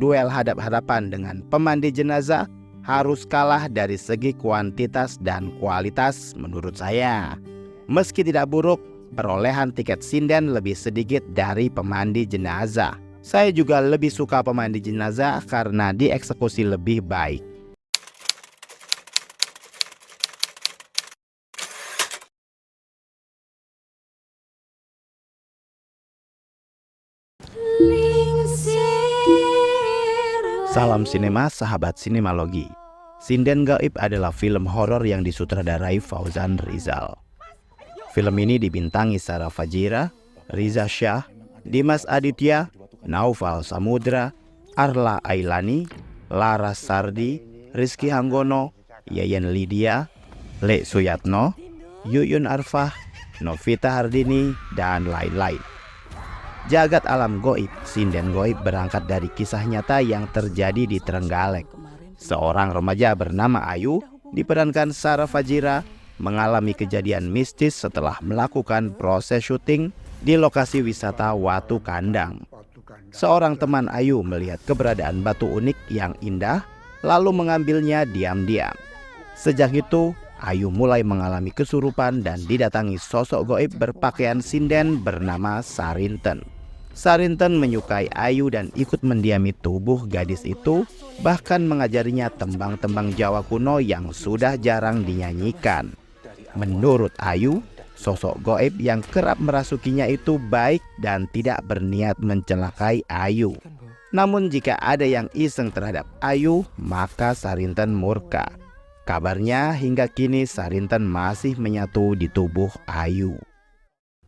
duel hadap-hadapan dengan pemandi jenazah harus kalah dari segi kuantitas dan kualitas menurut saya. Meski tidak buruk, perolehan tiket sinden lebih sedikit dari pemandi jenazah. Saya juga lebih suka pemandi jenazah karena dieksekusi lebih baik. Salam sinema, sahabat sinemalogi. Sinden Gaib adalah film horor yang disutradarai Fauzan Rizal. Film ini dibintangi Sarah Fajira, Riza Shah, Dimas Aditya, Naufal Samudra, Arla Ailani, Laras Sardi, Rizky Hanggono, Yayan Lydia, Le Suyatno, Yuyun Arfah, Novita Hardini, dan lain-lain. Jagat alam goib, sinden goib berangkat dari kisah nyata yang terjadi di Trenggalek. Seorang remaja bernama Ayu, diperankan Sarah Fajira, mengalami kejadian mistis setelah melakukan proses syuting di lokasi wisata Watu Kandang. Seorang teman Ayu melihat keberadaan batu unik yang indah, lalu mengambilnya diam-diam. Sejak itu, Ayu mulai mengalami kesurupan dan didatangi sosok goib berpakaian sinden bernama Sarinten. Sarinten menyukai Ayu dan ikut mendiami tubuh gadis itu, bahkan mengajarinya tembang-tembang Jawa kuno yang sudah jarang dinyanyikan. Menurut Ayu, sosok goib yang kerap merasukinya itu baik dan tidak berniat mencelakai Ayu. Namun jika ada yang iseng terhadap Ayu, maka Sarinten murka. Kabarnya hingga kini Sarinten masih menyatu di tubuh Ayu.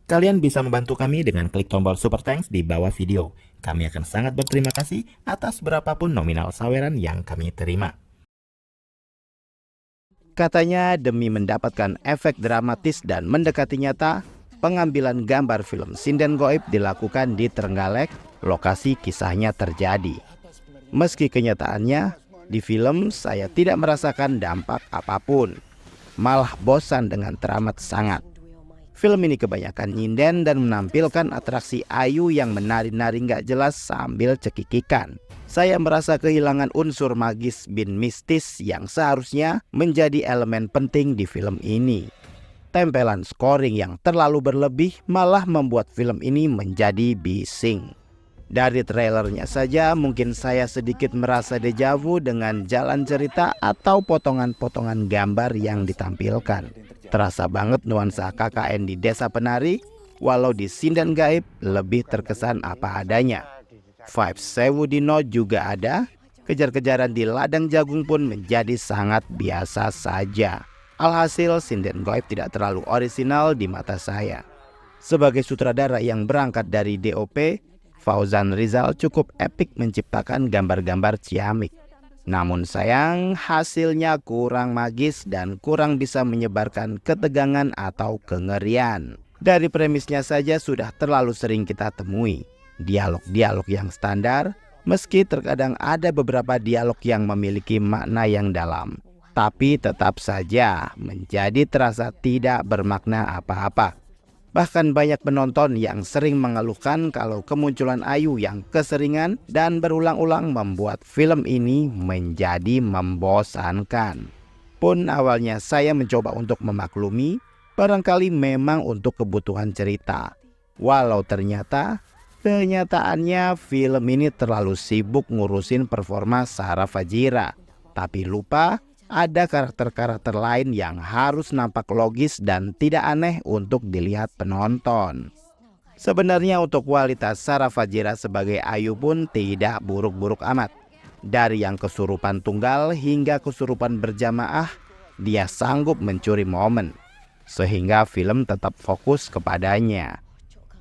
Kalian bisa membantu kami dengan klik tombol super thanks di bawah video. Kami akan sangat berterima kasih atas berapapun nominal saweran yang kami terima. Katanya demi mendapatkan efek dramatis dan mendekati nyata, pengambilan gambar film sinden goib dilakukan di Trenggalek, lokasi kisahnya terjadi. Meski kenyataannya, di film saya tidak merasakan dampak apapun, malah bosan dengan teramat sangat. Film ini kebanyakan nyinden dan menampilkan atraksi Ayu yang menari-nari nggak jelas sambil cekikikan. Saya merasa kehilangan unsur magis bin mistis yang seharusnya menjadi elemen penting di film ini. Tempelan scoring yang terlalu berlebih malah membuat film ini menjadi bising. Dari trailernya saja mungkin saya sedikit merasa dejavu dengan jalan cerita atau potongan-potongan gambar yang ditampilkan. Terasa banget nuansa KKN di Desa Penari, walau di sinden gaib lebih terkesan apa adanya. Vibes Sewu Dino juga ada, kejar-kejaran di ladang jagung pun menjadi sangat biasa saja. Alhasil sinden gaib tidak terlalu orisinal di mata saya. Sebagai sutradara yang berangkat dari DOP, Fauzan Rizal cukup epik menciptakan gambar-gambar ciamik. Namun sayang, hasilnya kurang magis dan kurang bisa menyebarkan ketegangan atau kengerian. Dari premisnya saja sudah terlalu sering kita temui dialog-dialog yang standar, meski terkadang ada beberapa dialog yang memiliki makna yang dalam, tapi tetap saja menjadi terasa tidak bermakna apa-apa. Bahkan banyak penonton yang sering mengeluhkan kalau kemunculan Ayu yang keseringan dan berulang-ulang membuat film ini menjadi membosankan. Pun awalnya saya mencoba untuk memaklumi, barangkali memang untuk kebutuhan cerita. Walau ternyata kenyataannya film ini terlalu sibuk ngurusin performa Sarah Fajira, tapi lupa ada karakter-karakter lain yang harus nampak logis dan tidak aneh untuk dilihat penonton. Sebenarnya untuk kualitas Sarah Fajira sebagai Ayu pun tidak buruk-buruk amat. Dari yang kesurupan tunggal hingga kesurupan berjamaah, dia sanggup mencuri momen, sehingga film tetap fokus kepadanya.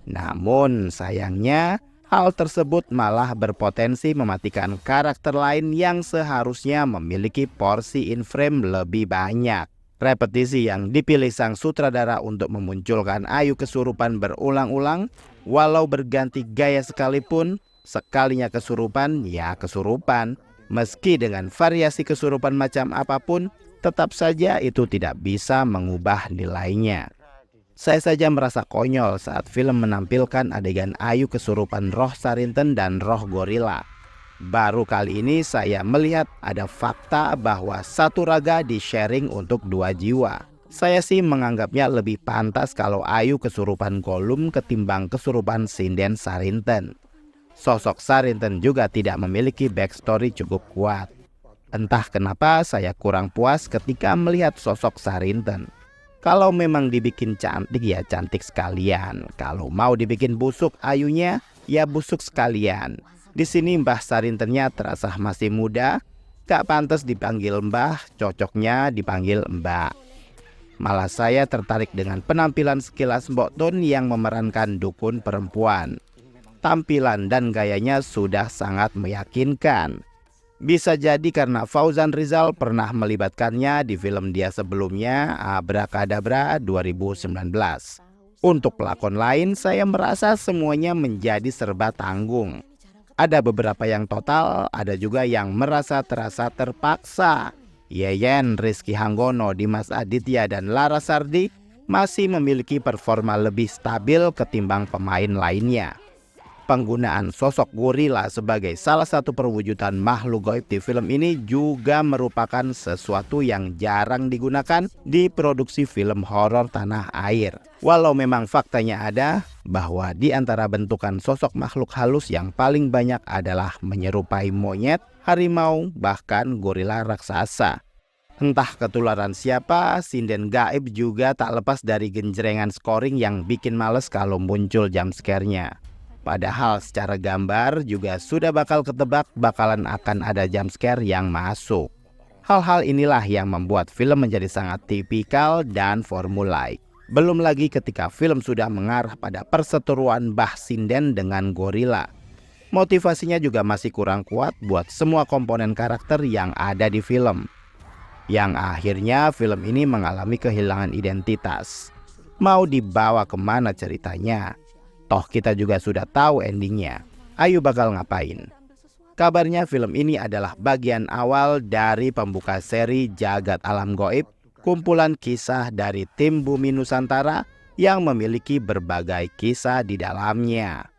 Namun sayangnya, hal tersebut malah berpotensi mematikan karakter lain yang seharusnya memiliki porsi in-frame lebih banyak. Repetisi yang dipilih sang sutradara untuk memunculkan Ayu kesurupan berulang-ulang, walau berganti gaya sekalipun, sekalinya kesurupan ya kesurupan. Meski dengan variasi kesurupan macam apapun, tetap saja itu tidak bisa mengubah nilainya. Saya saja merasa konyol saat film menampilkan adegan Ayu kesurupan roh Sarinten dan roh gorila. Baru kali ini saya melihat ada fakta bahwa satu raga di-sharing untuk 2 jiwa. Saya sih menganggapnya lebih pantas kalau Ayu kesurupan Gollum ketimbang kesurupan Sinden Sarinten. Sosok Sarinten juga tidak memiliki backstory cukup kuat. Entah kenapa saya kurang puas ketika melihat sosok Sarinten. Kalau memang dibikin cantik ya cantik sekalian. Kalau mau dibikin busuk Ayunya ya busuk sekalian. Di sini Mbah Sarintennya terasa masih muda, gak pantas dipanggil Mbah, cocoknya dipanggil Mbak. Malah saya tertarik dengan penampilan sekilas Mbok Tun yang memerankan dukun perempuan. Tampilan dan gayanya sudah sangat meyakinkan. Bisa jadi karena Fauzan Rizal pernah melibatkannya di film dia sebelumnya, Abrakadabra 2019. Untuk pelakon lain, saya merasa semuanya menjadi serba tanggung. Ada beberapa yang total, ada juga yang merasa terasa terpaksa. Yeyen, Rizky Hanggono, Dimas Aditya, dan Lara Sardi masih memiliki performa lebih stabil ketimbang pemain lainnya. Penggunaan sosok gorila sebagai salah satu perwujudan makhluk gaib di film ini juga merupakan sesuatu yang jarang digunakan di produksi film horor tanah air. Walau memang faktanya ada bahwa di antara bentukan sosok makhluk halus yang paling banyak adalah menyerupai monyet, harimau, bahkan gorila raksasa. Entah ketularan siapa, sinden gaib juga tak lepas dari genjrengan scoring yang bikin males kalau muncul jump scare-nya. Padahal secara gambar juga sudah bakal ketebak bakalan akan ada jump scare yang masuk. Hal-hal inilah yang membuat film menjadi sangat tipikal dan formulaik. Belum lagi ketika film sudah mengarah pada perseteruan Mbah Sinden dengan gorila. Motivasinya juga masih kurang kuat buat semua komponen karakter yang ada di film. Yang akhirnya film ini mengalami kehilangan identitas. Mau dibawa kemana ceritanya? Toh kita juga sudah tahu endingnya. Ayu bakal ngapain? Kabarnya film ini adalah bagian awal dari pembuka seri Jagat Alam Gaib, kumpulan kisah dari tim Bumi Nusantara yang memiliki berbagai kisah di dalamnya.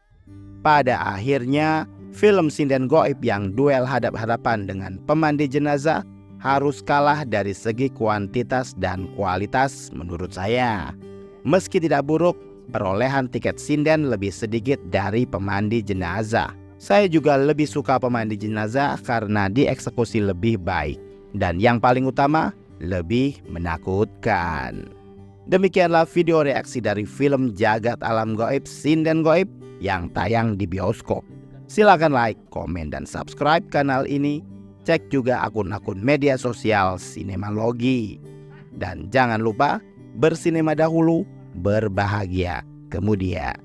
Pada akhirnya, film sinden gaib yang duel hadap-hadapan dengan pemandi jenazah harus kalah dari segi kuantitas dan kualitas menurut saya. Meski tidak buruk, perolehan tiket sinden lebih sedikit dari pemandi jenazah. Saya juga lebih suka pemandi jenazah karena dieksekusi lebih baik. Dan yang paling utama, lebih menakutkan. Demikianlah video reaksi dari film Jagat Alam Gaib Sinden Gaib yang tayang di bioskop. Silakan like, komen, dan subscribe kanal ini. Cek juga akun-akun media sosial Sinemalogi. Dan jangan lupa bersinema dahulu, berbahagia kemudian.